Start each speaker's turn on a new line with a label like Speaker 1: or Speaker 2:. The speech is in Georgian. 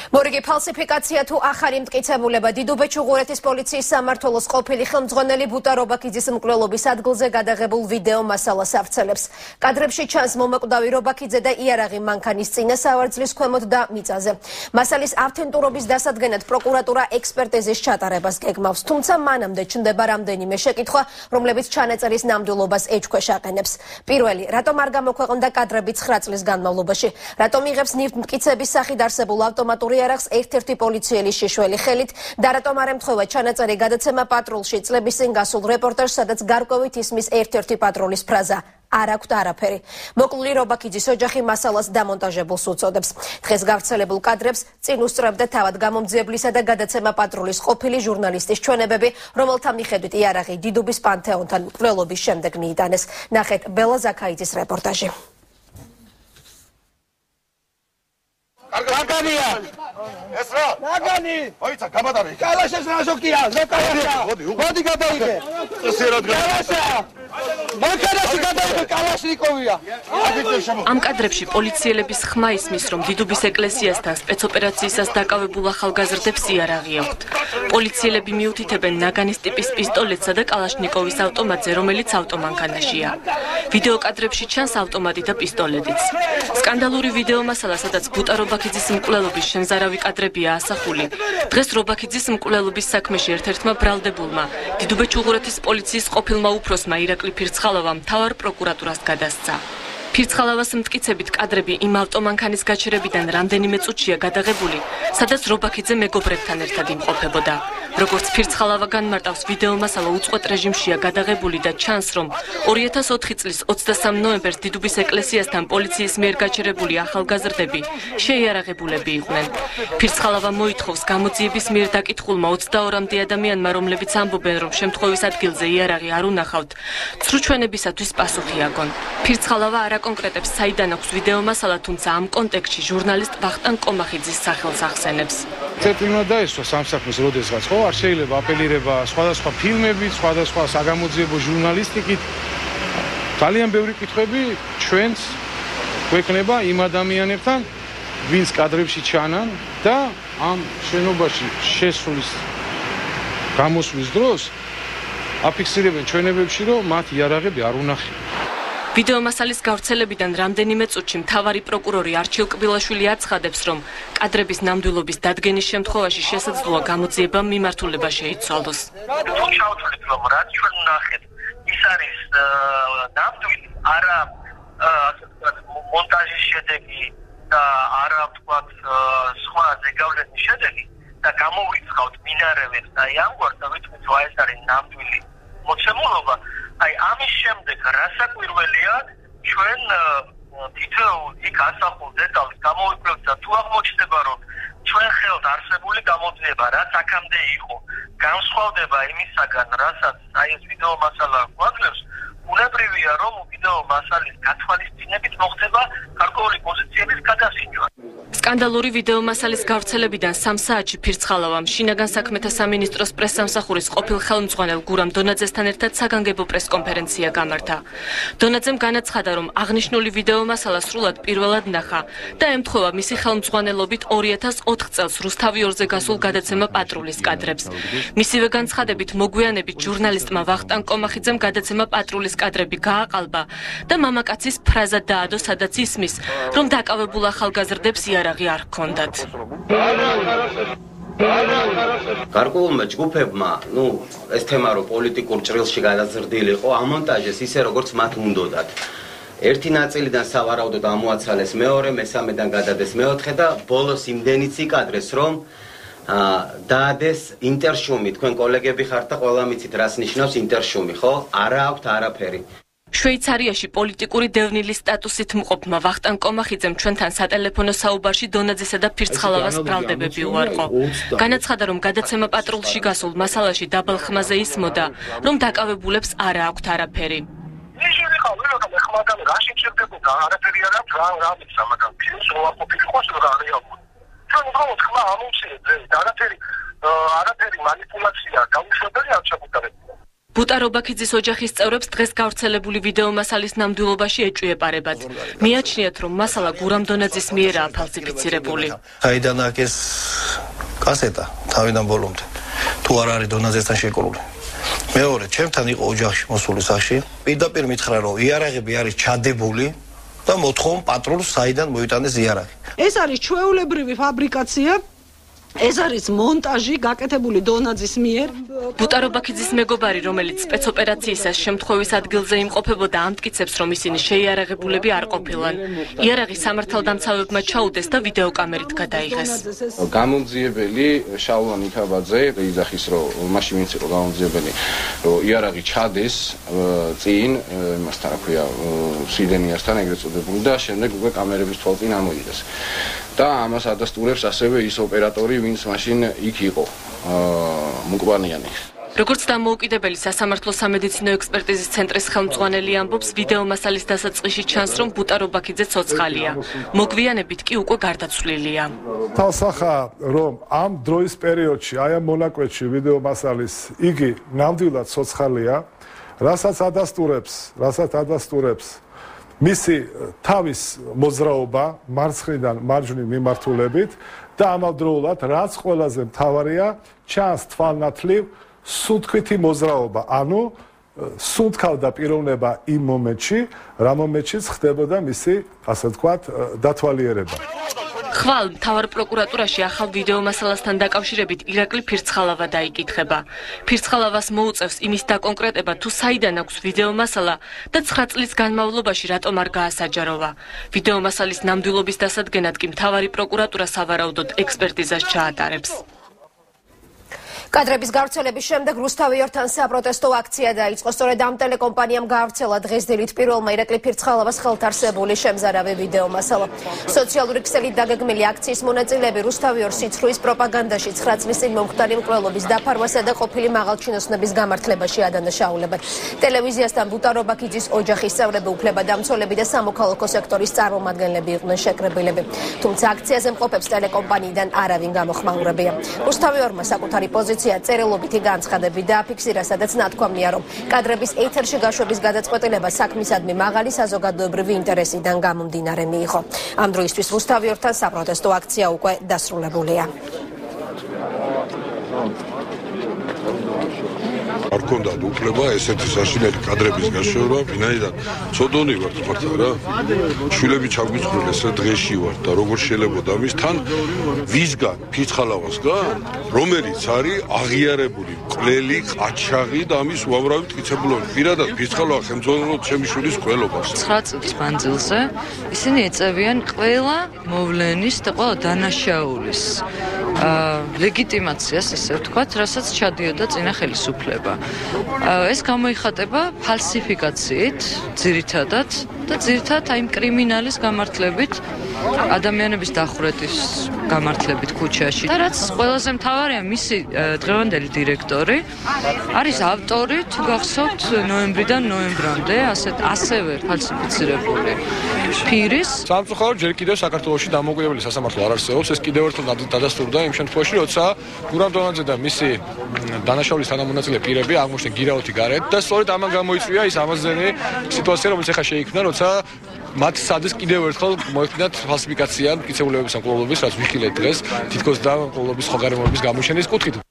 Speaker 1: მორიგი ფალსიფიკაცია თუ ახალი მტკიცებულება დიდუბე-ჩუღურეთის პოლიციის სამმართველოს ყოფილი ხელმძღვანელი ბუტა რობაქიძის მკვლელობის ადგილზე გადაღებულ ვიდეო მასალას ავრცელებს. კადრებში ჩანს მომაკვდავი რობაქიძე და იარაღი მანქანის წინა სავარძლის ქვემოთ და მიწაზე. მასალის ავთენტურობის დასადგენად პროკურატურა ექსპერტიზის ჩატარებას გეგმავს, თუმცა მანამდე ჩნდება რამდენიმე შეკითხვა, რომლებიც ჩანაწერის ნამდვილობას ეჭქვეშ აყენებს. პირველი, რატომ არ გამოქვეყნდა კადრები 9 წლის განმავლობაში? რატომ იღებს მტკიცების სახით არსებულ ავტომატურ იარაღს ერთ-ერთი პოლიციელის შიშველი ხელით და რატომ არ ემთხვევა ჩანაწერი გადაცემა პატრულში წლების წინ გასულ რეპორტაჟს, სადაც გარკვევით ისმის ერთ-ერთი პატრულის ფრაზა არ აქვთ არაფერი. მოკლული რობაქიძის ოჯახი მასალას დამონტაჟებულს უწოდებს. დღეს გავრცელებულ კადრებს წინ უსწრებდა თავად გამომძიებლისა და გადაცემა პატრულის ყოფილი ჟურნალისტის ჩვენებები, რომელთა მიხედვით იარაღი დიდუბის პანთეონთან მკვლელობის შემდეგ მიიტანეს. ნახეთ ბელა ზაქაიძის რეპორტაჟი.
Speaker 2: Nagania! Esra! Nagani! Oitza, kamatari! Kalashes nazokia! Zokaia! Godi gadaike! Kalasha! Makarashi gadaike Kalashnikovia!
Speaker 3: Am კადრებში პოლიციელების ხმა ისმის, რომ დიდუბის ეკლესიასთან სპეცოპერაციისას დაკავებულ ახალგაზრდებს იარაღი აქვთ. პოლიციელები მიუთითებენ ნაგანის ტიპის პისტოლეტსა და კალაშნიკოვის ავტომატზე, რომელიც ავტომანქანაშია. ვიდეო კადრებში ჩანს ავტომატი და პისტოლეტიც. სკანდალური ვიდეო მასალა, სადაც ბუტა რობაქიძის მკვლელობის შემზარავი კადრებია ასახული. დღეს რობაქიძის მკვლელობის საქმეში ერთ-ერთმა ბრალდებულმა დიდუბე-ჩუღურეთის პოლიციის ყოფილმა უფროსმა ირაკლი ფირცხალოვამ მთავარ პროკურატურას გადასცა. ფირცხალოვას მტკიცებით კადრები იმ ავტომანქანის გაჩერებიდან რამდენიმე წუთშია გადაღებული, სადაც რობაქიძე მეგობრებთან ერთად იმყოფებოდა. როგორც ფირცხალოვა განმარტავს, ვიდეო მასალა უწყვეტ რეჟიმშია გადაღებული და ჩანს, რომ 2004 წლის 23 ნოემბერს დიდუბის ეკლესიასთან პოლიციის მიერ გაჩერებული ახალგაზრდები შეიარაღებულები იყვნენ. ფირცხალოვა მოითხოვს გამოძიების მიერ დაკითხულმა 22-მდე ადამიანმა, რომლებიც ამბობენ, რომ შემთხვევის ადგილზე იარაღი არ უნახავთ, ცრუჩვენებისათვის პასუხი აგონ. ფირცხალოვა არ აკონკრეტებს, საიდან აქვს ვიდეო მასალა, თუმცა ამ კონტექსტში ჟურნალისტ ვახტანგ კომახიძის სახელს ახსენებს.
Speaker 2: Წერტილმა დაესვა სამსახურს როდესღაც, ხო, არ შეიძლება აპელირება სხვადასხვა ფილმებით, სხვადასხვა საგამოძიებო ჟურნალისტიკით. ძალიან ბევრი კითხვები ჩვენს გვექნება იმ ადამიანებთან, ვინც კადრებში ჩანან და ამ შენობაში შესulis გამოსვლის დროს აფიქსირებენ ჩვენებებში, რომ მათ იარაღები არ უნახია.
Speaker 3: ვიდეო მასალის გავრცელებიდან რამდენიმე წუთში მთავარი პროკურორი არჩილ კბილაშვილი აცხადებს, რომ კადრების ნამდვილობის დადგენის შემთხვევაში შესაძლოა გამოძიება მიმართულება შეიცვალოს.
Speaker 4: თუ ჩავთვლით, რომ რაც ჩვენ ვნახეთ, ის არის ნამდვილი, არა მონტაჟის შედეგი და არა ვთქვათ სხვა ზეგავლენის შედეგი და გამოვიწყავთ მინარევებს და ამგვარად და ვიტყვით, რომ ეს არის ნამდვილი მოცემულობა. Ai ამის შემდეგ რასაკვირველია ჩვენ თითოეულ იქ ასახულ დეტალს გამოვიკვლევთ და თუ აღმოჩნდება რომ ჩვენ ხელთ არსებული გამოძიება რაც აქამდე იყო განსხვავდება იმისაგან რასაც აი ეს ვიდეო მასალა გვაძლევს უნებრივია რომ ვიდეო მასალის გათვალისწინებით მოხდება გარკვეული პოზიციების გადასინჯვა.
Speaker 3: სკანდალური ვიდეო მასალის გავრცელებიდან 3 საათში ფირცხალოვამ შინაგან საქმეთა სამინისტროს პრესსამსახურის ყოფილ ხელმძღვანელ გურამ დონაძესთან ერთად საგანგებო პრესკონფერენცია გამართა. დონაძემ განაცხადა, რომ აღნიშნული ვიდეო მასალა სრულად პირველად ნახა და ემთხვევა მისი ხელმძღვანელობით 2004 წელს რუსთავი-2-ზე გასულ გადაცემა პატრულის კადრებს. მისივე განცხადებით მოგვიანებით ჟურნალისტმა ვახტანგ კომახიძემ გადაცემა პატრულის კადრები გააყალბა და მამაკაცის ფრაზა დაადო, სადაც ისმის, რომ დაკავებულ ახალგაზრდებს იარაღი არ ჰქონდათ.
Speaker 5: გარკვეულმა ჯგუფებმა, ეს თემა რო პოლიტიკურ ჭრილში გადაზრდილი იყო, ამონტაჟეს ისე როგორც მათ უნდოდათ. ერთი ნაწილიდან სავარაუდოდ ამოაცალეს მეორე, მესამედან გადადეს მეოთხე და ბოლოს იმდენიც იკადრეს, რომ დაადეს ინტერშუმი. თქვენ კოლეგები ხართ და ყველა მიცით რას ნიშნავს ინტერშუმი, ხო? არა აქვთ არაფერი.
Speaker 3: შვეიცარიაში პოლიტიკური დევნილის სტატუსით მყოფმა ვახტანგ კომახიძემ ჩვენთან სატელეფონო საუბარში დონაძესა და ფირცხალოვას ბრალდებები უარყო. განაცხადა, რომ გადაცემა პატრულში გასულ მასალაში დაბალ ხმაზე ისმოდა, რომ დაკავებულებს არა აქვთ არაფერი. ბუტა რობაქიძის ოჯახის წევრებს დღეს გავრცელებული ვიდეო მასალის ნამდვილობაში ეჭვიებარებათ. მიაჩნიათ, რომ მასალა გურამ დონაძის მიერაა ფალსიფიცირებული.
Speaker 6: აიდანაკეს კასეტა თავიდან ბოლომდე თუ არ არის დონაზესთან შეკრული. მეორე, ჩემთან იყო ოჯახში მოსული სახში. პირდაპირ მითხრა, რომ იარაღები არის ჩადებული და მოთხოვ პატრულს საიდან მოიტანეს იარაღი.
Speaker 7: ეს არის ჩვეულებრივი ფაბრიკაცია. ეს არის მონტაჟი გაკეთებული დონაძის მიერ.
Speaker 3: ბუტარობაქიძის მეგობარი, რომელიც სპეცოპერაციისას შემთხვევის ადგილზე იმყოფებოდა, ამტკიცებს, რომ ისინი შეიარაღებულები არ ყოფილან. იარაღი სამართალდამცავებმა ჩაუდეს და ვიდეოკამერით გადაიღეს.
Speaker 2: გამომძიებელი შალვა ნიქაბაძე იძახის, რომ მაშინ ვინც იყო გამომძიებელი, რომ იარაღი ჩადეს წინ იმასთან, რა ქვია, სიდენიასთან ეგრეთ წოდებული და შემდეგ უკვე კამერების თვალწინ ამოიღეს. და ამას ადასტურებს ასევე ის ოპერატორი, ვინც მაშინ იქ იყო, მუკვანიანი.
Speaker 3: როგორც დამოუკიდებელი სასამართლო სამედიცინო ექსპერტიზის ცენტრის ხელმძღვანელი ამბობს, ვიდეო მასალის დასაწყისში ჩანს, რომ ბუტარობაქიძე ცოცხალია. მოგვიანებით კი უკვე გარდაცვლილია.
Speaker 8: თავსახა, რომ ამ დროის პერიოდში, აი ამ მონაკვეთში ვიდეო მასალის იგი ნამდვილად ცოცხალია, რასაც ადასტურებს მისი თავის მოძრაობა მარცხნიდან მარჯვნივ მიმართულებით და ამავდროულად რაც ყველაზე მთავარია, ჩანს თვალნათლივ სუნთქვითი მოძრაობა, ანუ სუნთქავდა პიროვნება იმ მომენტში, რა მომენტშიც ხდებოდა მისი, ასე ვთქვათ, დათვალიერება.
Speaker 3: ხვალ მთავარ პროკურატურაში ახალ ვიდეო მასალასთან დაკავშირებით ირაკლი ფირცხალავა დაიკითხება. ფირცხალავას მოუწევს იმის დაკონკრეტება, თუ საიდან აქვს ვიდეო მასალა და 9 წლის განმავლობაში რატომ არ გაასაჯაროვა. ვიდეო მასალის ნამდვილობის დასადგენად კი მთავარი პროკურატურა სავარაუდოდ ექსპერტიზას ჩაატარებს.
Speaker 1: კადრების გავრცელების შემდეგ რუსთავიორთან საპროტესტო აქცია დაიწყო. სწორედ ამ ტელეკომპანიამ გავრცელა დღეს დილით პირველმა ირაკლი ფირცხალავას ხელთარსებული შემზარავი ვიდეო მასალა. სოციალური ქსელით დაგეგმილი აქციის მონაწილეები რუსთავიორ სიცრუის პროპაგანდაში 9 წლის წინ მომხდარი მკვლელობის დაფარვასა და ყოფილი მაღალჩინოსნების გამართლებაში ადანაშაულებენ. ტელევიზიასთან ბუტარობაქიძის ოჯახის წევრები, უფლებადამცველები და სამოქალაქო სექტორის წარმომადგენლები იყვნენ შეკრებილები. თუმცა აქციაზე მყოფებს ტელეკომპანიიდან არავინ გამოხმაურებია. რუსთავიორმა საკუთარი პოზიცია წერილობითი განცხადები დააფიქსირა, სადაც ნათქვამია, რომ კადრების ეთერში გაშვების გადაწყვეტილება საქმისადმი მაღალი საზოგადოებრივი ინტერესიდან გამომდინარე მიიღო. ამ დროისთვის რუსთავიორთან საპროტესტო აქცია უკვე დასრულებულია.
Speaker 9: არ ქონდათ უფლება ესეთი საშინელი კადრების გაშოვა, ვინაიდან ცოდონი ვართ ხართა რა. შვილები ჩაგვიწყვილ ესე დღეში ვართ და როგორ შეიძლება ამის თან ვისგან ფირცხალავასგან, რომელიც არის აღიარებული მკვლელი, ყაჩაღი და ამის უამრავი მტკიცებულობი. პირადად ფირცხალავა ხელმძღვანელობს ჩემი შვილის მკვლელობას.
Speaker 10: 9 წლის მანძილზე ისინი ეწევიან ყველა მოვლენის და ყველა დანაშაულის ლეგიტიმაციას, ესე ვთქვათ, რასაც ჩადიოდა წინა ხელისუფლება. ეს გამოიხატება ფალსიფიკაციით, ძირითადად აი კრიმინალის გამართლებით, ადამიანების დახვრეტის გამართლებით ქუჩაში. და რაც ყველაზე მთავარია, მისი დღევანდელი დირექტორი არის ავტორი, თუ გახსოვთ, ნოემბრიდან ნოემბრამდე ასევე ფალსიფიცირებული ფირის.
Speaker 2: სამწუხაროდ ჯერ კიდევ საქართველოში დამოუკიდებელი სასამართლო არ არსებობს. ეს კიდევ ერთხელ დადასტურდა იმ შემთხვევაში, როცა გურამ დონაძე და მისი დანაშაულის თანამონაწილე პირები აღმოჩნდნენ გირავთი გარეთ და სწორედ ამან გამოიწვია ის ამაზენი სიტუაცია, რომელიც ახლა შეიქმნა, როცა მათ სადეს კიდევ ერთხელ მოეხდინათ ფალსიფიკაცია მტკიცებულებების ან მკვლელობის, რაც ვიხილეთ დღეს, თითქოს და მკვლელობის ხო გარემოების გამოჩენის კუთხით.